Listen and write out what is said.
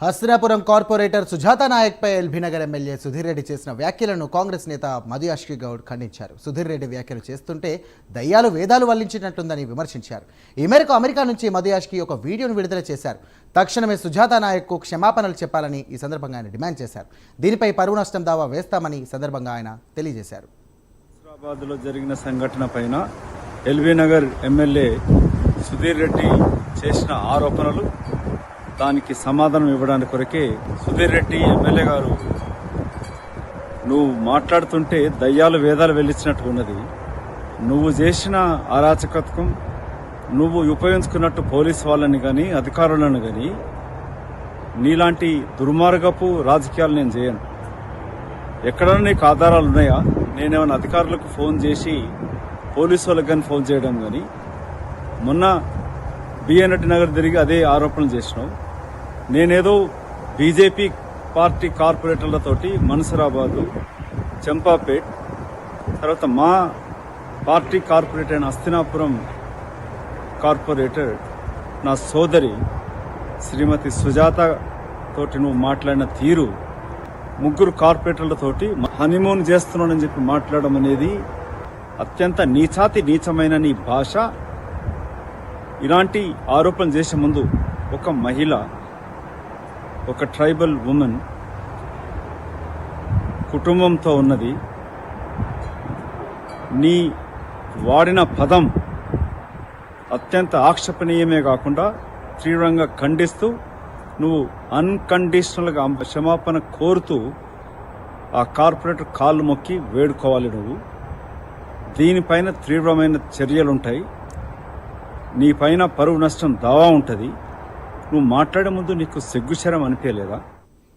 Hastinapuram corporator Sujatha నాయక్పై LB Nagar MLA Sudheer Reddy చేసిన వ్యాఖ్యలను కాంగ్రెస్ నేత మధు యాష్కి గౌడ్ ఖండించారు. సుధీర్ రెడ్డి వ్యాఖ్యలు చేస్తుంటే దయ్యాలు వేదాలు వల్లించినట్టుందని విమర్శించారు. ఈ మేరకు అమెరికా నుంచి మధు యాష్కి ఒక వీడియోను విడుదల చేశారు. తక్షణమే సుజాత నాయక్కు క్షమాపణలు చెప్పాలని ఈ సందర్భంగా ఆయన డిమాండ్ చేశారు. దీనిపై పరువు నష్టం దావా వేస్తామని ఈ సందర్భంగా ఆయన తెలియజేశారు. హైదరాబాద్లో జరిగిన సంఘటన పైన ఎల్బీనగర్ ఎమ్మెల్యే సుధీర్ రెడ్డి చేసిన ఆరోపణలు, దానికి సమాధానం ఇవ్వడానికి కొరకే సుధీర్ రెడ్డి ఎమ్మెల్యే గారు, నువ్వు మాట్లాడుతుంటే దయ్యాలు వేదాలు వెళ్లించినట్టు ఉన్నది, నువ్వు చేసిన అరాచకత్వం, నువ్వు ఉపయోగించుకున్నట్టు పోలీసు వాళ్ళని కానీ అధికారులను కానీ, నీలాంటి దుర్మార్గపు రాజకీయాలు నేను చేయను. ఎక్కడన్నా నీకు ఆధారాలు ఉన్నాయా? నేనేమైనా అధికారులకు ఫోన్ చేసి పోలీసు వాళ్ళకి కానీ ఫోన్ చేయడం కానీ, మొన్న బిఎన్టీ నగర్ తిరిగి అదే ఆరోపణలు చేసినావు. నేనేదో బీజేపీ పార్టీ కార్పొరేటర్లతోటి మన్సూరాబాదు, చంపాపేట్, తర్వాత మా పార్టీ కార్పొరేటర్ అయిన హస్తినాపురం కార్పొరేటర్ నా సోదరి శ్రీమతి సుజాత తోటి నువ్వు మాట్లాడిన తీరు, ముగ్గురు కార్పొరేటర్లతోటి హనీమూన్ చేస్తున్నానని చెప్పి మాట్లాడడం అనేది అత్యంత నీచమైన నీ భాష. ఇలాంటి ఆరోపణలు చేసే ముందు ఒక మహిళ, ఒక ట్రైబల్ ఉమెన్ కుటుంబంతో ఉన్నది, నీ వాడిన పదం అత్యంత ఆక్షేపణీయమే కాకుండా తీవ్రంగా ఖండిస్తూ నువ్వు అన్కండిషనల్గా క్షమాపణ కోరుతూ ఆ కార్పొరేటర్ కాళ్ళు మొక్కి వేడుకోవాలి. నువ్వు దీనిపైన తీవ్రమైన చర్యలుంటాయి. నీ పైన పరువు నష్టం దావా ఉంటుంది. నువ్వు మాట్లాడే ముందు నీకు సిగ్గుశరం అనిపించలేదా?